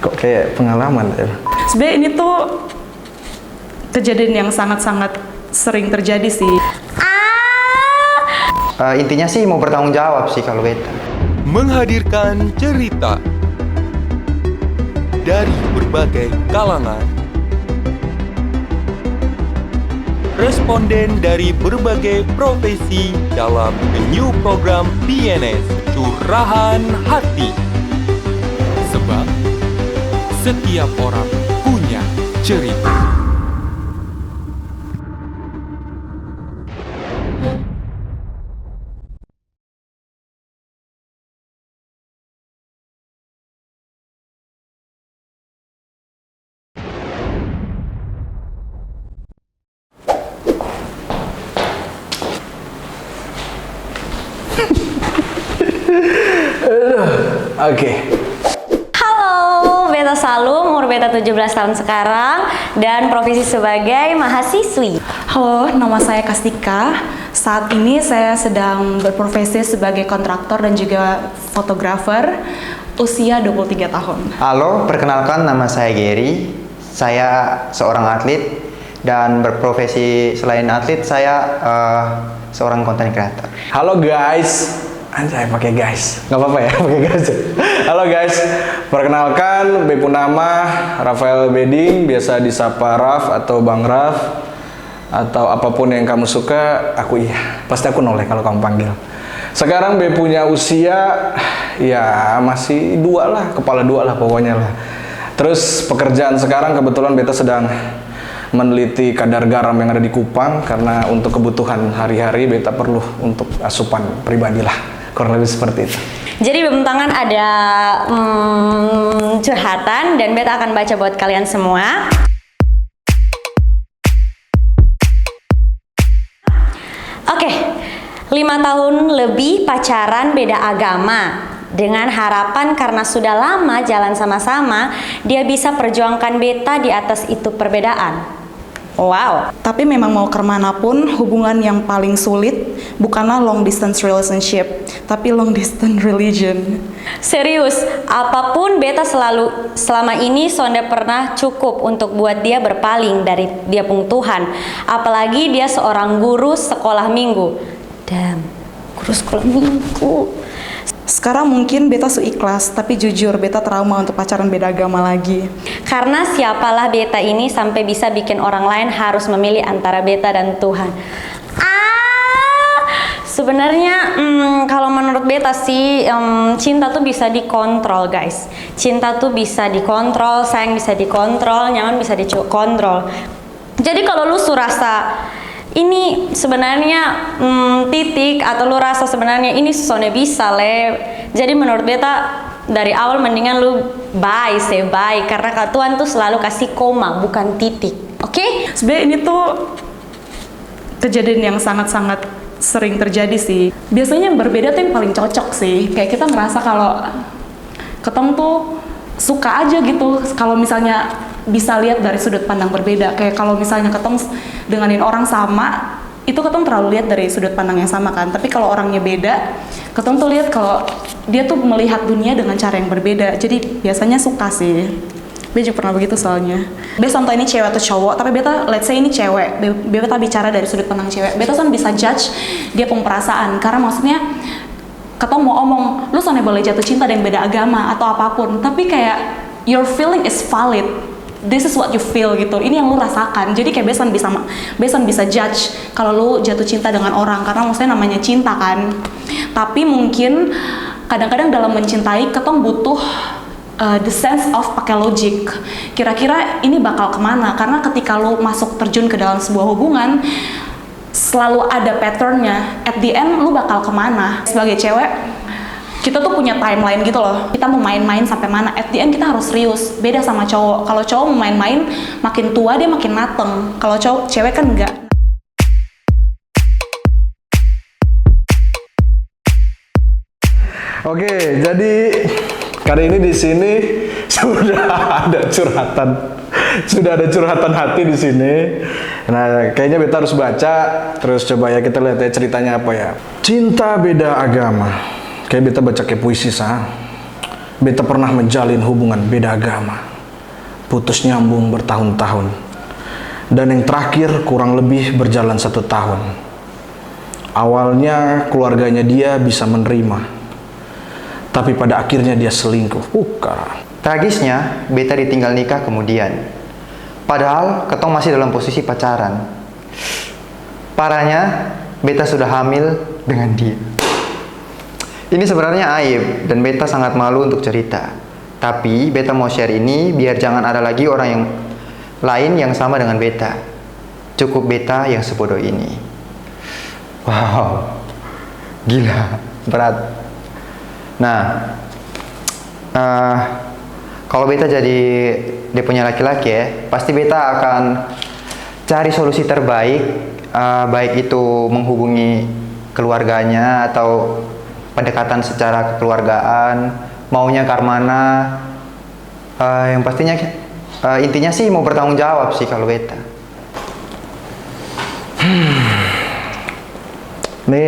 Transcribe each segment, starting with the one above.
Kok kayak pengalaman ya? Sebenarnya ini tuh kejadian yang sangat-sangat sering terjadi sih. Intinya sih mau bertanggung jawab sih kalau beta. Menghadirkan cerita dari berbagai kalangan, responden dari berbagai profesi dalam the new program PNS Curahan Hati. Sebab setiap orang punya cerita. Oke. Halo, Beta Salum, umur Beta 17 tahun sekarang dan profesi sebagai mahasiswi. Halo, nama saya Kastika. Saat ini saya sedang berprofesi sebagai kontraktor dan juga fotografer, usia 23 tahun. Halo, perkenalkan nama saya Gary. Saya seorang atlet dan berprofesi selain atlet saya seorang content creator. Halo guys. Anjay, pakai guys. Nggak apa-apa ya, pakai guys. Halo guys. Perkenalkan, bepu nama Rafael Beding, biasa disapa Raf atau Bang Raf atau apapun yang kamu suka, aku iya. Pasti aku noleh kalau kamu panggil. Sekarang Be punya usia ya masih 2 lah, kepala 2 lah pokoknya lah. Terus pekerjaan sekarang kebetulan Beta sedang meneliti kadar garam yang ada di Kupang karena untuk kebutuhan hari-hari Beta perlu untuk asupan pribadi lah. Kurang lebih seperti itu. Jadi belum tangan ada curhatan dan Beta akan baca buat kalian semua. Oke, 5 tahun lebih pacaran beda agama. Dengan harapan karena sudah lama jalan sama-sama, dia bisa perjuangkan Beta di atas itu perbedaan. Wow. Tapi memang mau kemanapun, hubungan yang paling sulit bukanlah long distance relationship, tapi long distance religion. Serius, apapun Beta selama ini sonde pernah cukup untuk buat dia berpaling dari dia pung Tuhan. Apalagi dia seorang guru sekolah minggu. Guru sekolah minggu. Sekarang mungkin Beta ikhlas, tapi jujur Beta trauma untuk pacaran beda agama lagi. Karena siapalah Beta ini sampai bisa bikin orang lain harus memilih antara Beta dan Tuhan. Sebenarnya kalau menurut Beta sih cinta tuh bisa dikontrol guys. Cinta tuh bisa dikontrol, sayang bisa dikontrol, nyaman bisa dikontrol. Jadi kalau lu rasa ini sebenarnya titik atau lu rasa sebenarnya ini sesuatu bisa jadi menurut Beta dari awal mendingan lu say bye karena Tuhan tuh selalu kasih koma bukan titik. Oke? Sebenarnya ini tuh kejadian yang sangat-sangat sering terjadi sih. Biasanya yang berbeda tuh yang paling cocok sih. Kayak kita ngerasa kalau ketemu tuh suka aja gitu kalau misalnya bisa lihat dari sudut pandang berbeda. Kayak kalau misalnya ketemu denganin orang sama, itu ketemu terlalu lihat dari sudut pandang yang sama kan. Tapi kalau orangnya beda, ketemu tuh lihat kalau dia tuh melihat dunia dengan cara yang berbeda. Jadi biasanya suka sih. Beta juga pernah begitu soalnya. Beta contoh ini cewek atau cowok, tapi Beta let's say ini cewek. Beta bicara dari sudut pandang cewek. Beta kan bisa judge dia pun perasaan. Karena maksudnya ketemu mau omong, lu soalnya boleh jatuh cinta dengan beda agama atau apapun. Tapi kayak your feeling is valid. This is what you feel gitu. Ini yang lu rasakan. Jadi kayak besan bisa judge kalau lu jatuh cinta dengan orang karena maksudnya namanya cinta kan. Tapi mungkin kadang-kadang dalam mencintai ketong butuh the sense of pakai logik. Kira-kira ini bakal kemana? Karena ketika lu masuk terjun ke dalam sebuah hubungan selalu ada patternnya. At the end lu bakal kemana? Sebagai cewek kita tuh punya timeline gitu loh. Kita mau main-main sampai mana? At the end kita harus serius. Beda sama cowok. Kalau cowok mau main-main, makin tua dia makin mateng. Kalau cewek kan enggak. Oke, jadi kali ini di sini sudah ada curhatan hati di sini. Nah, kayaknya Beta harus baca. Terus coba ya kita lihat ya ceritanya apa ya. Cinta beda agama. Kayak Beta baca kayak puisi sah. beta pernah menjalin hubungan beda agama. Putus nyambung bertahun-tahun. Dan yang terakhir kurang lebih berjalan 1 tahun. Awalnya keluarganya dia bisa menerima. Tapi pada akhirnya dia selingkuh. Tragisnya, beta ditinggal nikah kemudian. Padahal ketong masih dalam posisi pacaran. Parahnya, beta sudah hamil dengan dia. Ini sebenarnya aib dan beta sangat malu untuk cerita. Tapi beta mau share ini biar jangan ada lagi orang yang lain yang sama dengan beta. Cukup beta yang sebodoh ini. Wow, gila, berat. Nah, kalau beta jadi dia punya laki-laki ya, pasti beta akan cari solusi terbaik, baik itu menghubungi keluarganya atau pendekatan secara kekeluargaan, maunya karmana. Yang pastinya intinya sih mau bertanggung jawab sih kalau beta. Ini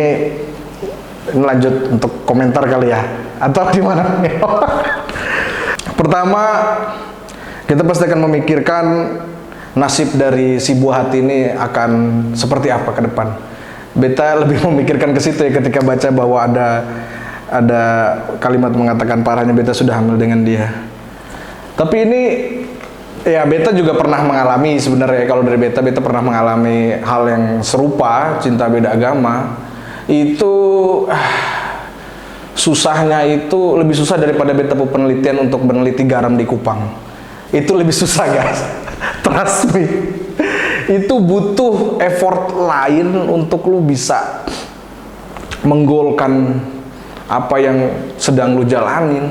lanjut untuk komentar kali ya, atau gimana? Pertama, kita pasti akan memikirkan nasib dari si buah hati ini akan seperti apa ke depan. Beta lebih memikirkan ke situ ya ketika baca bahwa ada kalimat mengatakan parahnya beta sudah hamil dengan dia. Tapi ini ya beta juga pernah mengalami sebenarnya. Kalau dari beta pernah mengalami hal yang serupa, cinta beda agama. Itu susahnya itu lebih susah daripada beta penelitian untuk meneliti garam di Kupang. Itu lebih susah guys. Trust me. Itu butuh effort lain untuk lu bisa menggolkan apa yang sedang lu jalanin.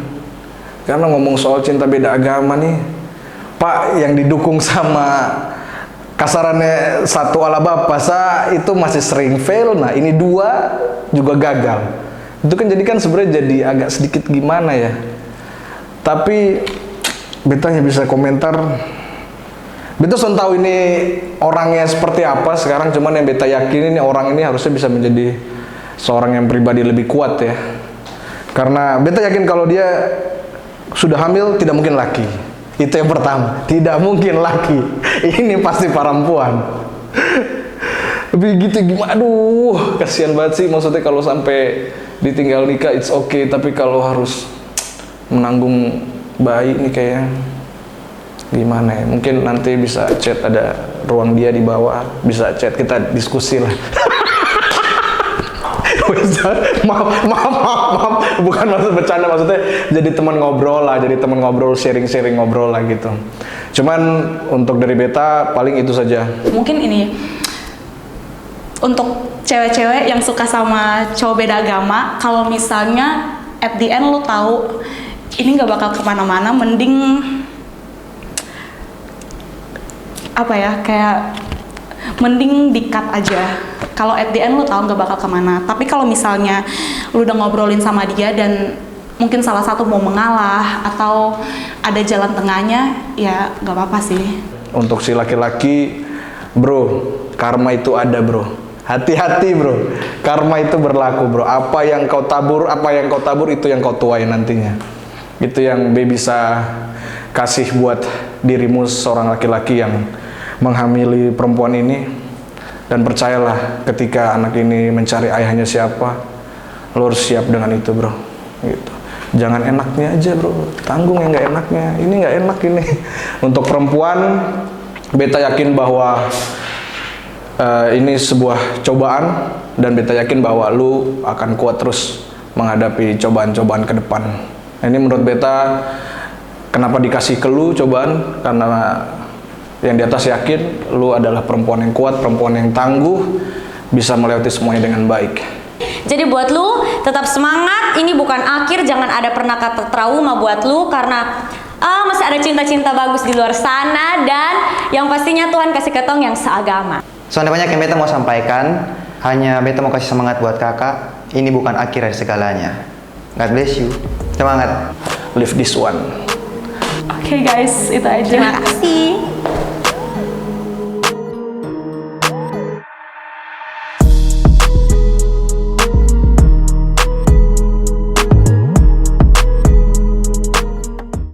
Karena ngomong soal cinta beda agama nih, Pak, yang didukung sama kasarannya satu ala bapa itu masih sering fail. Nah ini 2 juga gagal. Itu kan jadi kan sebenarnya jadi agak sedikit gimana ya. Tapi beta hanya bisa komentar. Beta sudah tahu ini orangnya seperti apa sekarang, cuman yang beta yakin ini orang ini harusnya bisa menjadi seorang yang pribadi lebih kuat ya. Karena beta yakin kalau dia sudah hamil tidak mungkin laki. Itu yang pertama, tidak mungkin laki. Ini pasti perempuan. Begitu gimana? Aduh, kasihan banget sih. Maksudnya kalau sampai ditinggal nikah it's okay, tapi kalau harus menanggung bayi ini kayak gimana ya? Mungkin nanti bisa chat, ada ruang dia di bawah, bisa chat, kita diskusi lah. maaf, bukan maksud bercanda, maksudnya jadi teman ngobrol lah, jadi teman ngobrol, sharing ngobrol lah gitu. Cuman untuk dari beta paling itu saja. Mungkin ini untuk cewek-cewek yang suka sama cowok beda agama, kalau misalnya at the end lu tahu ini nggak bakal kemana-mana, mending apa ya, kayak mending di-cut aja. Kalau at the end lu tahu nggak bakal kemana. Tapi kalau misalnya lu udah ngobrolin sama dia dan mungkin salah satu mau mengalah atau ada jalan tengahnya, ya nggak apa-apa sih. Untuk si laki-laki, bro, karma itu ada bro. Hati-hati bro, karma itu berlaku bro. Apa yang kau tabur itu yang kau tuai nantinya. Itu yang B bisa kasih buat dirimu seorang laki-laki yang menghamili perempuan ini. Dan percayalah, ketika anak ini mencari ayahnya siapa, lo harus siap dengan itu bro. Gitu. Jangan enaknya aja bro, tanggung yang nggak enaknya. Ini nggak enak ini. Untuk perempuan, beta yakin bahwa ini sebuah cobaan, dan beta yakin bahwa lu akan kuat terus menghadapi cobaan-cobaan ke depan. Ini menurut beta, kenapa dikasih ke lu cobaan? Karena yang di atas yakin lu adalah perempuan yang kuat, perempuan yang tangguh, bisa melewati semuanya dengan baik. Jadi buat lu tetap semangat, ini bukan akhir, jangan ada pernah kata trauma buat lu, karena masih ada cinta-cinta bagus di luar sana, dan yang pastinya Tuhan kasih ketong yang seagama. Soalnya banyak yang beta mau sampaikan, hanya beta mau kasih semangat buat kakak, ini bukan akhir dari segalanya. God bless you, semangat. Live this one. Oke guys, itu aja. Terima kasih.